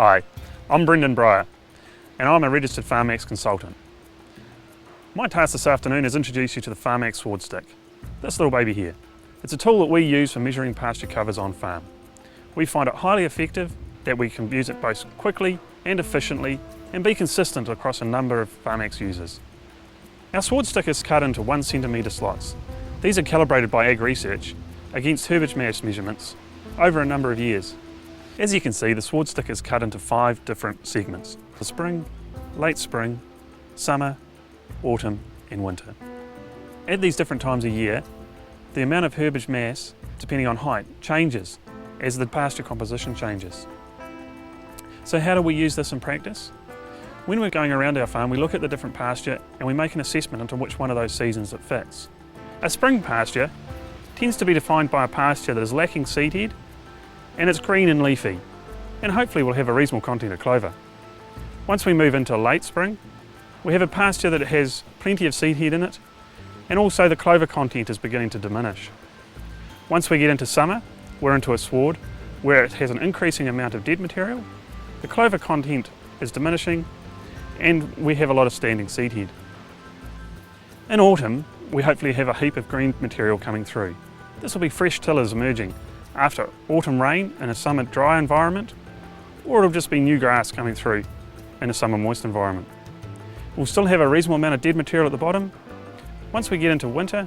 Hi, I'm Brendan Breyer and I'm a registered FarmX consultant. My task this afternoon is introduce you to the FarmX Sward Stick. This little baby here. It's a tool that we use for measuring pasture covers on farm. We find it highly effective, that we can use it both quickly and efficiently and be consistent across a number of FarmX users. Our Sward Stick is cut into 1 centimetre slots. These are calibrated by Ag Research against herbage mass measurements over a number of years. As you can see, the Sward Stick is cut into 5 different segments: the spring, late spring, summer, autumn and winter. At these different times of year, the amount of herbage mass, depending on height, changes as the pasture composition changes. So how do we use this in practice? When we're going around our farm, we look at the different pasture and we make an assessment into which one of those seasons it fits. A spring pasture tends to be defined by a pasture that is lacking seed head and it's green and leafy, and hopefully will have a reasonable content of clover. Once we move into late spring, we have a pasture that has plenty of seed head in it, and also the clover content is beginning to diminish. Once we get into summer, we're into a sward where it has an increasing amount of dead material, the clover content is diminishing, and we have a lot of standing seed head. In autumn, we hopefully have a heap of green material coming through. This will be fresh tillers emerging after autumn rain in a summer dry environment, or it'll just be new grass coming through in a summer moist environment. We'll still have a reasonable amount of dead material at the bottom. Once we get into winter,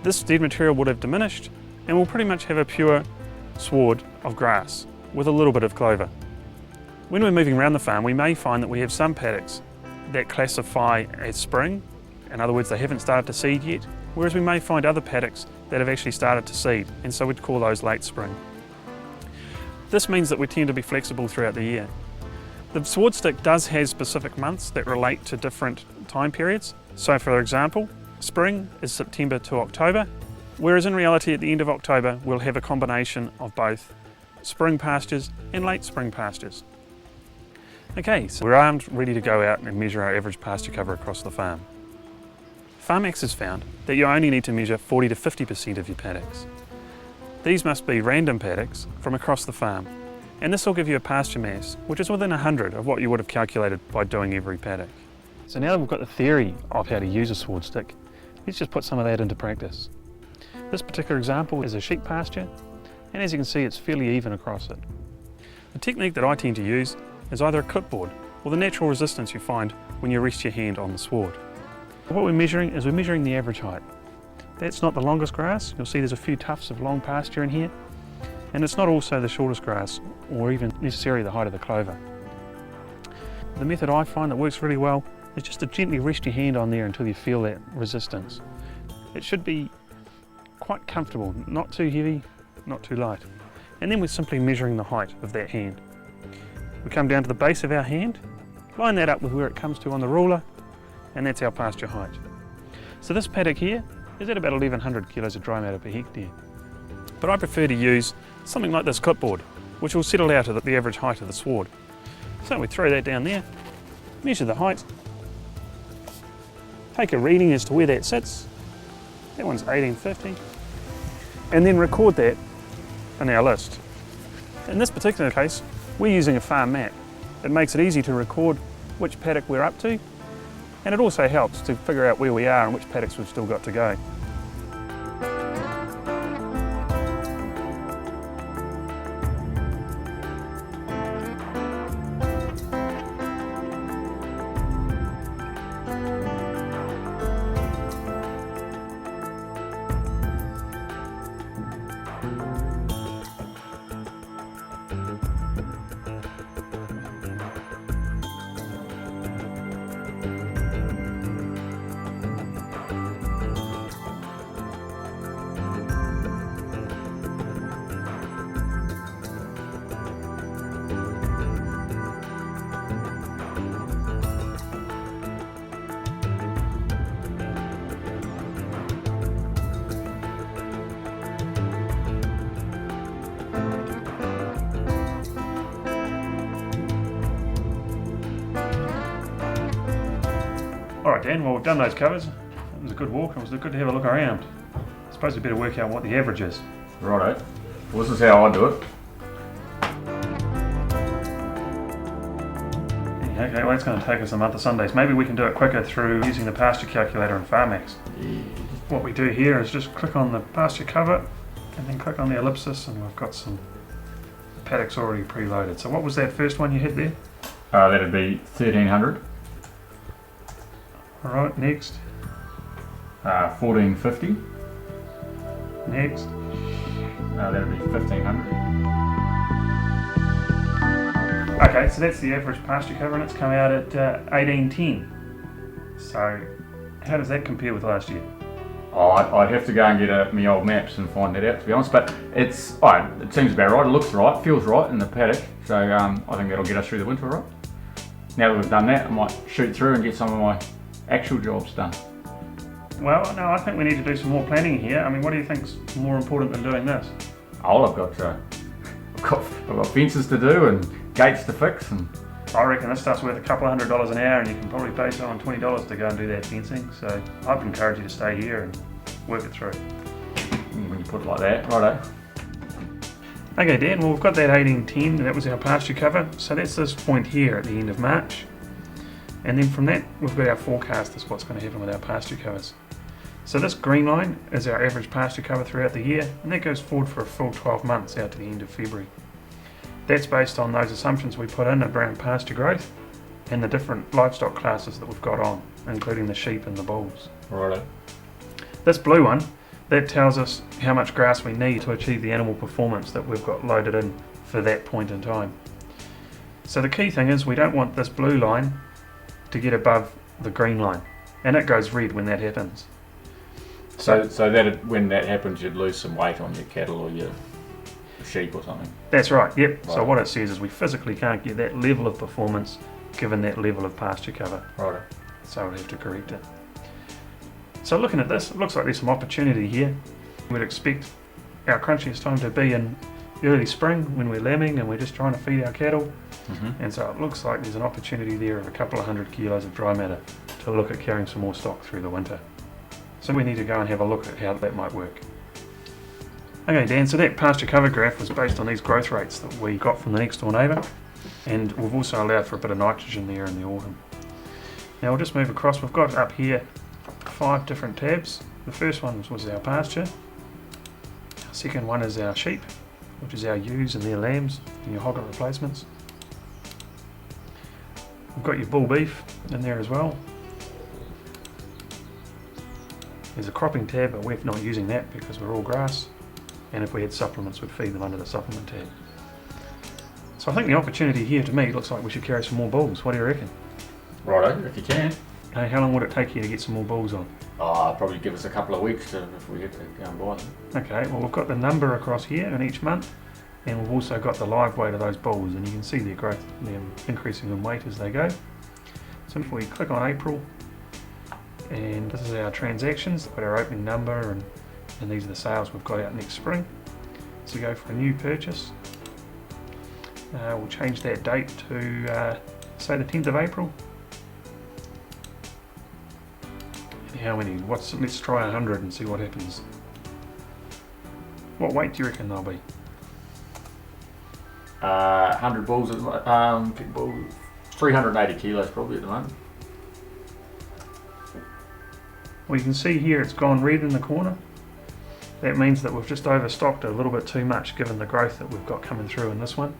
this dead material would have diminished and we'll pretty much have a pure sward of grass with a little bit of clover. When we're moving around the farm, we may find that we have some paddocks that classify as spring. In other words, they haven't started to seed yet, whereas we may find other paddocks that have actually started to seed, and so we'd call those late spring. This means that we tend to be flexible throughout the year. The Sward Stick does have specific months that relate to different time periods. So for example, spring is September to October, whereas in reality at the end of October we'll have a combination of both spring pastures and late spring pastures. Okay, so we're armed, ready to go out and measure our average pasture cover across the farm. FarmX has found that you only need to measure 40 to 50% of your paddocks. These must be random paddocks from across the farm, and this will give you a pasture mass which is within 100 of what you would have calculated by doing every paddock. So now that we've got the theory of how to use a Sward Stick, let's just put some of that into practice. This particular example is a sheep pasture, and as you can see it's fairly even across it. The technique that I tend to use is either a clipboard or the natural resistance you find when you rest your hand on the sward. What we're measuring is we're measuring the average height. That's not the longest grass. You'll see there's a few tufts of long pasture in here, and it's not also the shortest grass or even necessarily the height of the clover. The method I find that works really well is just to gently rest your hand on there until you feel that resistance. It should be quite comfortable, not too heavy, not too light. And then we're simply measuring the height of that hand. We come down to the base of our hand, line that up with where it comes to on the ruler, and that's our pasture height. So this paddock here is at about 1100 kilos of dry matter per hectare. But I prefer to use something like this clipboard, which will settle out at the average height of the sward. So we throw that down there, measure the height, take a reading as to where that sits. That one's 1850, and then record that in our list. In this particular case, we're using a farm map. It makes it easy to record which paddock we're up to, and it also helps to figure out where we are and which paddocks we've still got to go. Alright Dan, well we've done those covers. It was a good walk, it was good to have a look around. I suppose we better work out what the average is. Righto. Well, this is how I do it. Okay, well that's going to take us a month of Sundays. Maybe we can do it quicker through using the pasture calculator in FarmX. Yeah. What we do here is just click on the pasture cover and then click on the ellipsis, and we've got some paddocks already preloaded. So what was that first one you hit there? That'd be 1300. Alright, next. 1450. Next. That'd be 1500. Okay, so that's the average pasture cover, and it's come out at 1810. So how does that compare with last year? Oh, I'd have to go and get my old maps and find that out, to be honest. But it seems about right. It looks right, feels right in the paddock. So I think that'll get us through the winter, right? Now that we've done that, I might shoot through and get some of my actual jobs done. Well, no, I think we need to do some more planning here. I mean, what do you think's more important than doing this? Oh, I've got fences to do and gates to fix, and I reckon this stuff's worth a couple of $100 an hour, and you can probably pay someone $20 to go and do that fencing. So I'd encourage you to stay here and work it through. when you put it like that, righto. Okay, Dan, well, we've got that 1810, that was our pasture cover. So that's this point here at the end of March. And then from that, we've got our forecast as what's going to happen with our pasture covers. So this green line is our average pasture cover throughout the year, and that goes forward for a full 12 months out to the end of February. That's based on those assumptions we put in around pasture growth and the different livestock classes that we've got on, including the sheep and the bulls. Righto. This blue one, that tells us how much grass we need to achieve the animal performance that we've got loaded in for that point in time. So the key thing is we don't want this blue line to get above the green line, and it goes red when that happens. So that when that happens, you'd lose some weight on your cattle or your sheep or something. That's right, yep. Right. So what it says is we physically can't get that level of performance given that level of pasture cover. Righto. So we'll have to correct it. So looking at this, it looks like there's some opportunity here. We'd expect our crunchiest time to be in early spring when we're lambing and we're just trying to feed our cattle. And so it looks like there's an opportunity there of a couple of 100 kilos of dry matter to look at carrying some more stock through the winter. So we need to go and have a look at how that might work. Okay, Dan, so that pasture cover graph was based on these growth rates that we got from the next door neighbour, and we've also allowed for a bit of nitrogen there in the autumn. Now we'll just move across. We've got up here 5 different tabs. The first one was our pasture. Our second one is our sheep, which is our ewes and their lambs and your hogget replacements. We've got your bull beef in there as well. There's a cropping tab, but we're not using that because we're all grass. And if we had supplements, we'd feed them under the supplement tab. So I think the opportunity here to me looks like we should carry some more bulls. What do you reckon? Righto, if you can. Hey, how long would it take you to get some more bulls on? Oh, probably give us a couple of weeks if we had to go and buy them. Okay, well we've got the number across here in each month, and we've also got the live weight of those bulls, and you can see their growth, them increasing in weight as they go. So if we click on April, and this is our transactions, we've got our opening number, and these are the sales we've got out next spring. So go for a new purchase. We'll change that date to say the 10th of April. And how many? Let's try 100 and see what happens. What weight do you reckon they'll be? 100 bulls, 380 kilos probably at the moment. Well, you can see here it's gone red in the corner. That means that we've just overstocked it a little bit too much given the growth that we've got coming through in this one.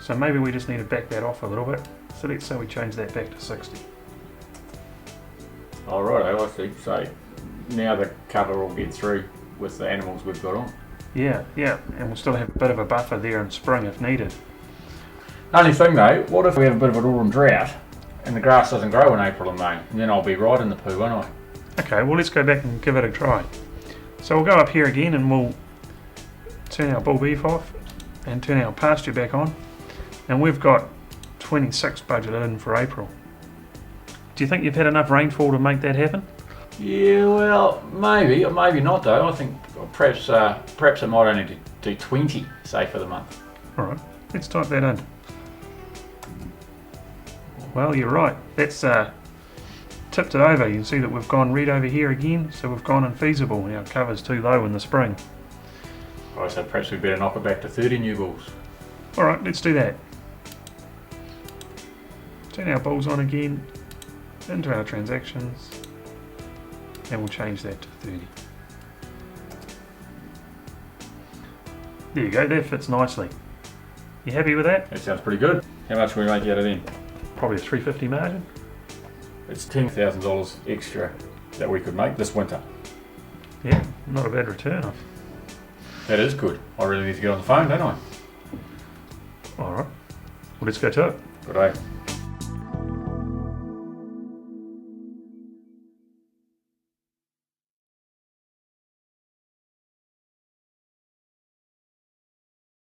So maybe we just need to back that off a little bit. So let's say we change that back to 60. All right, I see. So now the cover will get through with the animals we've got on. Yeah, and we'll still have a bit of a buffer there in spring if needed. Only thing though, what if we have a bit of an autumn drought and the grass doesn't grow in April and May? And then I'll be right in the poo, won't I? Okay, well let's go back and give it a try. So we'll go up here again and we'll turn our bull beef off and turn our pasture back on. And we've got 26 budgeted in for April. Do you think you've had enough rainfall to make that happen? Yeah, well, maybe, or maybe not though. I think perhaps it might only do 20, say, for the month. Alright, let's type that in. Well, you're right. That's tipped it over. You can see that we've gone red over here again, so we've gone infeasible. Our cover's too low in the spring. Alright, so perhaps we better knock it back to 30 new bulls. Alright, let's do that. turn our bulls on again, into our transactions, and we'll change that to 30. There you go, that fits nicely. You happy with that? That sounds pretty good. How much can we make out of them? Probably a $350 margin. It's $10,000 extra that we could make this winter. Yeah, not a bad return. That is good. I really need to get on the phone, don't I? Alright, well let's go to it. Good day.